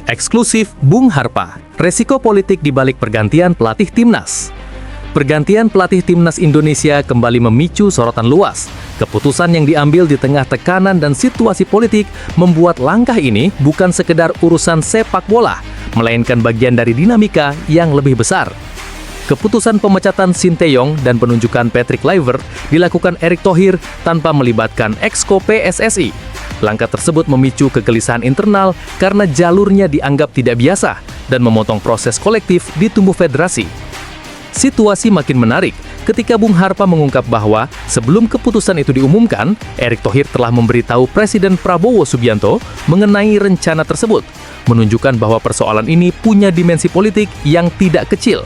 Eksklusif Bung Harpa, resiko politik di balik pergantian pelatih timnas. Pergantian pelatih timnas Indonesia kembali memicu sorotan luas. Keputusan yang diambil di tengah tekanan dan situasi politik membuat langkah ini bukan sekedar urusan sepak bola, melainkan bagian dari dinamika yang lebih besar. Keputusan pemecatan Sinteyong dan penunjukan Patrick Kluivert dilakukan Erick Thohir tanpa melibatkan Exco PSSI. Langkah tersebut memicu kegelisahan internal karena jalurnya dianggap tidak biasa dan memotong proses kolektif di tubuh federasi. Situasi makin menarik ketika Bung Harpa mengungkap bahwa sebelum keputusan itu diumumkan, Erick Thohir telah memberitahu Presiden Prabowo Subianto mengenai rencana tersebut, menunjukkan bahwa persoalan ini punya dimensi politik yang tidak kecil.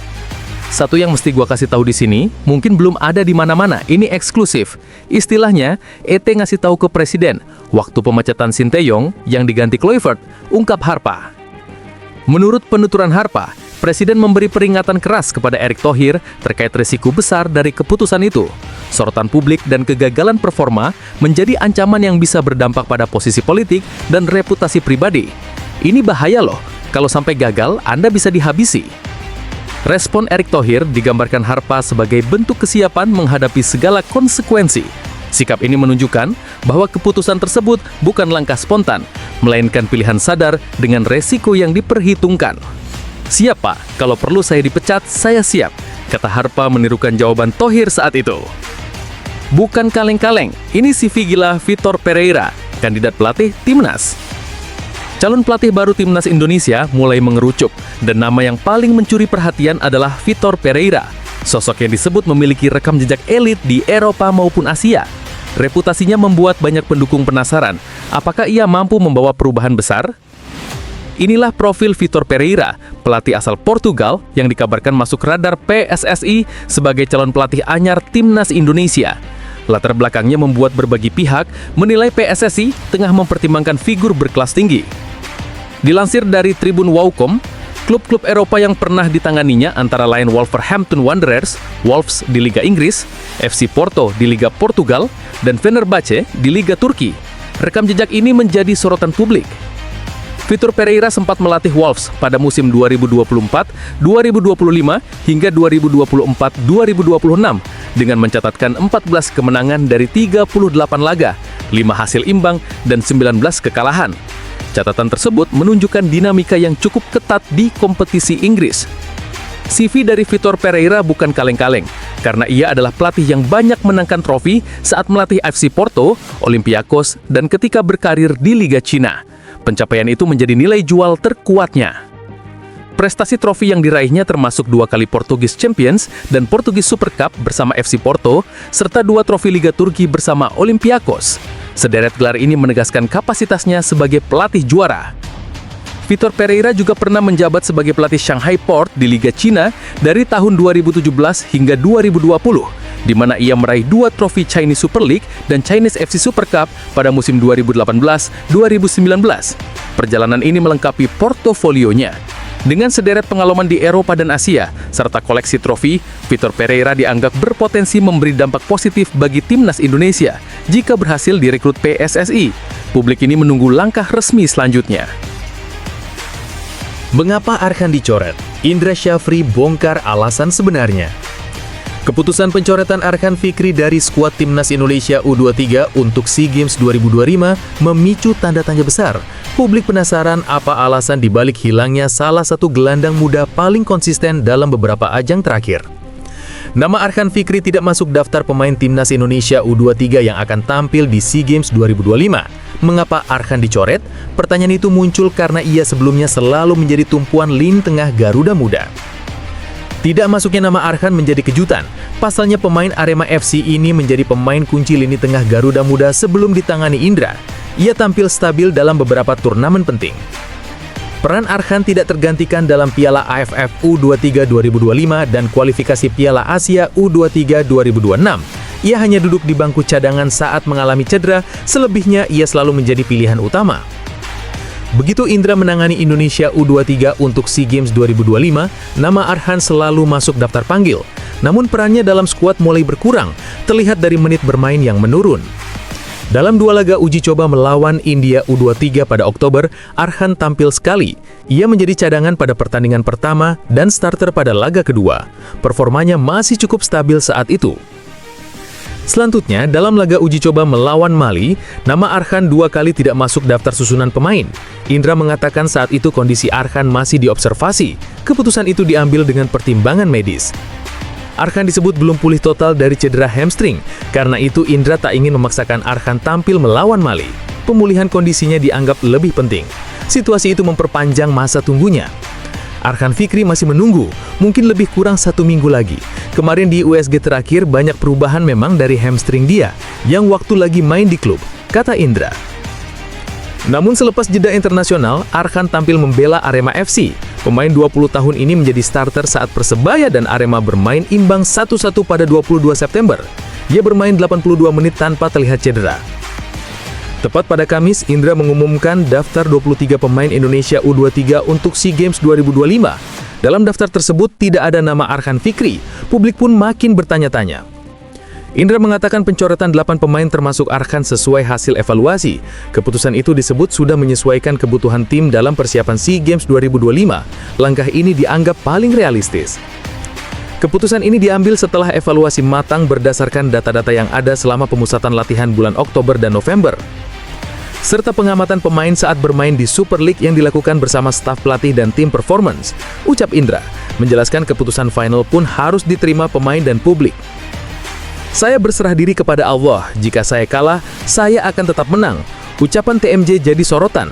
Satu yang mesti gua kasih tahu di sini, mungkin belum ada di mana-mana, ini eksklusif. Istilahnya, ET ngasih tahu ke Presiden, waktu pemecatan Sinteyong yang diganti Kluivert, ungkap Harpa. Menurut penuturan Harpa, Presiden memberi peringatan keras kepada Erick Thohir terkait risiko besar dari keputusan itu. Sorotan publik dan kegagalan performa menjadi ancaman yang bisa berdampak pada posisi politik dan reputasi pribadi. Ini bahaya loh, kalau sampai gagal, Anda bisa dihabisi. Respon Erick Thohir digambarkan Harpa sebagai bentuk kesiapan menghadapi segala konsekuensi. Sikap ini menunjukkan bahwa keputusan tersebut bukan langkah spontan, melainkan pilihan sadar dengan resiko yang diperhitungkan. "Siap, Pak. Kalau perlu saya dipecat, saya siap," kata Harpa menirukan jawaban Thohir saat itu. Bukan kaleng-kaleng, ini CV gila Vitor Pereira, kandidat pelatih timnas. Calon pelatih baru timnas Indonesia mulai mengerucut, dan nama yang paling mencuri perhatian adalah Vitor Pereira. Sosok yang disebut memiliki rekam jejak elit di Eropa maupun Asia. Reputasinya membuat banyak pendukung penasaran, apakah ia mampu membawa perubahan besar? Inilah profil Vitor Pereira, pelatih asal Portugal yang dikabarkan masuk radar PSSI sebagai calon pelatih anyar timnas Indonesia. Latar belakangnya membuat berbagai pihak menilai PSSI tengah mempertimbangkan figur berkelas tinggi. Dilansir dari Tribun Wowcom, klub-klub Eropa yang pernah ditanganinya antara lain Wolverhampton Wanderers, Wolves di Liga Inggris, FC Porto di Liga Portugal, dan Fenerbahce di Liga Turki. Rekam jejak ini menjadi sorotan publik. Vitor Pereira sempat melatih Wolves pada musim 2024-2025 hingga 2024-2026 dengan mencatatkan 14 kemenangan dari 38 laga, 5 hasil imbang, dan 19 kekalahan. Catatan tersebut menunjukkan dinamika yang cukup ketat di kompetisi Inggris. CV dari Vitor Pereira bukan kaleng-kaleng, karena ia adalah pelatih yang banyak menangkan trofi saat melatih FC Porto, Olympiakos, dan ketika berkarir di Liga Cina. Pencapaian itu menjadi nilai jual terkuatnya. Prestasi trofi yang diraihnya termasuk 2 kali Portugis Champions dan Portugis Super Cup bersama FC Porto, serta 2 trofi Liga Turki bersama Olympiakos. Sederet gelar ini menegaskan kapasitasnya sebagai pelatih juara. Vitor Pereira juga pernah menjabat sebagai pelatih Shanghai Port di Liga Cina dari tahun 2017 hingga 2020, di mana ia meraih 2 trofi Chinese Super League dan Chinese FC Super Cup pada musim 2018-2019. Perjalanan ini melengkapi portofolionya. Dengan sederet pengalaman di Eropa dan Asia, serta koleksi trofi, Vitor Pereira dianggap berpotensi memberi dampak positif bagi timnas Indonesia jika berhasil direkrut PSSI. Publik ini menunggu langkah resmi selanjutnya. Mengapa Arhan dicoret? Indra Syafri bongkar alasan sebenarnya. Keputusan pencoretan Arhan Fikri dari skuad timnas Indonesia U23 untuk SEA Games 2025 memicu tanda tanya besar. Publik penasaran apa alasan dibalik hilangnya salah satu gelandang muda paling konsisten dalam beberapa ajang terakhir. Nama Arhan Fikri tidak masuk daftar pemain timnas Indonesia U23 yang akan tampil di SEA Games 2025. Mengapa Arhan dicoret? Pertanyaan itu muncul karena ia sebelumnya selalu menjadi tumpuan lini tengah Garuda Muda. Tidak masuknya nama Arhan menjadi kejutan. Pasalnya pemain Arema FC ini menjadi pemain kunci lini tengah Garuda Muda sebelum ditangani Indra. Ia tampil stabil dalam beberapa turnamen penting. Peran Arhan tidak tergantikan dalam Piala AFF U23 2025 dan kualifikasi Piala Asia U23 2026. Ia hanya duduk di bangku cadangan saat mengalami cedera, selebihnya ia selalu menjadi pilihan utama. Begitu Indra menangani Indonesia U23 untuk SEA Games 2025, nama Arhan selalu masuk daftar panggil. Namun perannya dalam skuad mulai berkurang, terlihat dari menit bermain yang menurun. Dalam 2 laga uji coba melawan India U23 pada Oktober, Arhan tampil sekali. Ia menjadi cadangan pada pertandingan pertama dan starter pada laga kedua. Performanya masih cukup stabil saat itu. Selanjutnya, dalam laga uji coba melawan Mali, nama Arhan 2 kali tidak masuk daftar susunan pemain. Indra mengatakan saat itu kondisi Arhan masih diobservasi. Keputusan itu diambil dengan pertimbangan medis. Arhan disebut belum pulih total dari cedera hamstring. Karena itu, Indra tak ingin memaksakan Arhan tampil melawan Mali. Pemulihan kondisinya dianggap lebih penting. Situasi itu memperpanjang masa tunggunya. Arhan Fikri masih menunggu, mungkin lebih kurang 1 minggu lagi. Kemarin di USG terakhir banyak perubahan memang dari hamstring dia, yang waktu lagi main di klub, kata Indra. Namun selepas jeda internasional, Arhan tampil membela Arema FC. Pemain 20 tahun ini menjadi starter saat Persebaya dan Arema bermain imbang 1-1 pada 22 September. Ia bermain 82 menit tanpa terlihat cedera. Tepat pada Kamis, Indra mengumumkan daftar 23 pemain Indonesia U23 untuk SEA Games 2025. Dalam daftar tersebut tidak ada nama Arhan Fikri. Publik pun makin bertanya-tanya. Indra mengatakan pencoretan 8 pemain termasuk Arhan sesuai hasil evaluasi. Keputusan itu disebut sudah menyesuaikan kebutuhan tim dalam persiapan SEA Games 2025. Langkah ini dianggap paling realistis. Keputusan ini diambil setelah evaluasi matang berdasarkan data-data yang ada selama pemusatan latihan bulan Oktober dan November, serta pengamatan pemain saat bermain di Super League yang dilakukan bersama staf pelatih dan tim performance, ucap Indra. Menjelaskan keputusan final pun harus diterima pemain dan publik. Saya berserah diri kepada Allah, jika saya kalah, saya akan tetap menang. Ucapan TMJ jadi sorotan.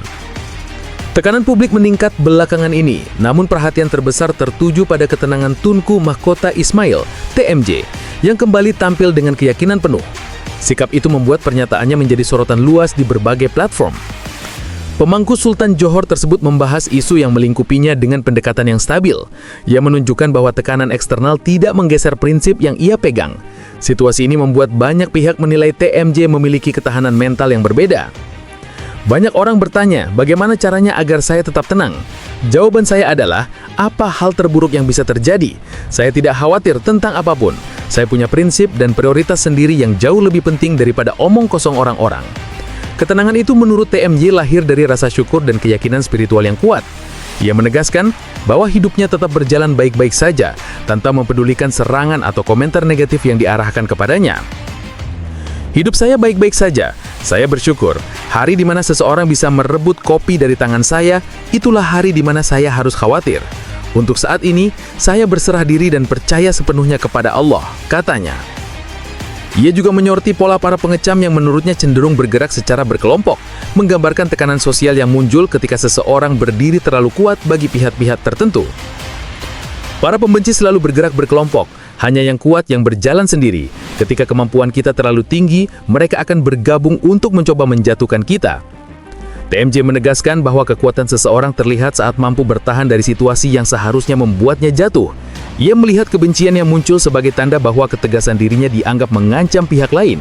Tekanan publik meningkat belakangan ini, namun perhatian terbesar tertuju pada ketenangan Tunku Mahkota Ismail, TMJ, yang kembali tampil dengan keyakinan penuh. Sikap itu membuat pernyataannya menjadi sorotan luas di berbagai platform. Pemangku Sultan Johor tersebut membahas isu yang melingkupinya dengan pendekatan yang stabil. Ia menunjukkan bahwa tekanan eksternal tidak menggeser prinsip yang ia pegang. Situasi ini membuat banyak pihak menilai TMJ memiliki ketahanan mental yang berbeda. Banyak orang bertanya, bagaimana caranya agar saya tetap tenang? Jawaban saya adalah, apa hal terburuk yang bisa terjadi? Saya tidak khawatir tentang apapun. Saya punya prinsip dan prioritas sendiri yang jauh lebih penting daripada omong kosong orang-orang. Ketenangan itu menurut TMJ lahir dari rasa syukur dan keyakinan spiritual yang kuat. Ia menegaskan bahwa hidupnya tetap berjalan baik-baik saja, tanpa mempedulikan serangan atau komentar negatif yang diarahkan kepadanya. Hidup saya baik-baik saja. Saya bersyukur. Hari di mana seseorang bisa merebut kopi dari tangan saya, itulah hari di mana saya harus khawatir. Untuk saat ini, saya berserah diri dan percaya sepenuhnya kepada Allah, katanya. Ia juga menyoroti pola para pengecam yang menurutnya cenderung bergerak secara berkelompok, menggambarkan tekanan sosial yang muncul ketika seseorang berdiri terlalu kuat bagi pihak-pihak tertentu. Para pembenci selalu bergerak berkelompok, hanya yang kuat yang berjalan sendiri. Ketika kemampuan kita terlalu tinggi, mereka akan bergabung untuk mencoba menjatuhkan kita. TMJ menegaskan bahwa kekuatan seseorang terlihat saat mampu bertahan dari situasi yang seharusnya membuatnya jatuh. Ia melihat kebencian yang muncul sebagai tanda bahwa ketegasan dirinya dianggap mengancam pihak lain.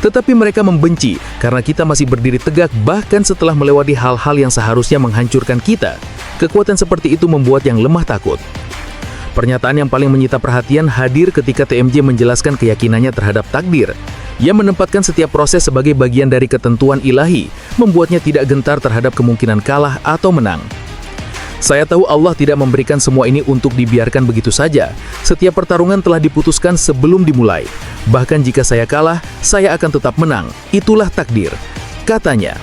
Tetapi mereka membenci karena kita masih berdiri tegak bahkan setelah melewati hal-hal yang seharusnya menghancurkan kita. Kekuatan seperti itu membuat yang lemah takut. Pernyataan yang paling menyita perhatian hadir ketika TMJ menjelaskan keyakinannya terhadap takdir. Ia menempatkan setiap proses sebagai bagian dari ketentuan ilahi, membuatnya tidak gentar terhadap kemungkinan kalah atau menang. Saya tahu Allah tidak memberikan semua ini untuk dibiarkan begitu saja. Setiap pertarungan telah diputuskan sebelum dimulai. Bahkan jika saya kalah, saya akan tetap menang. Itulah takdir, katanya.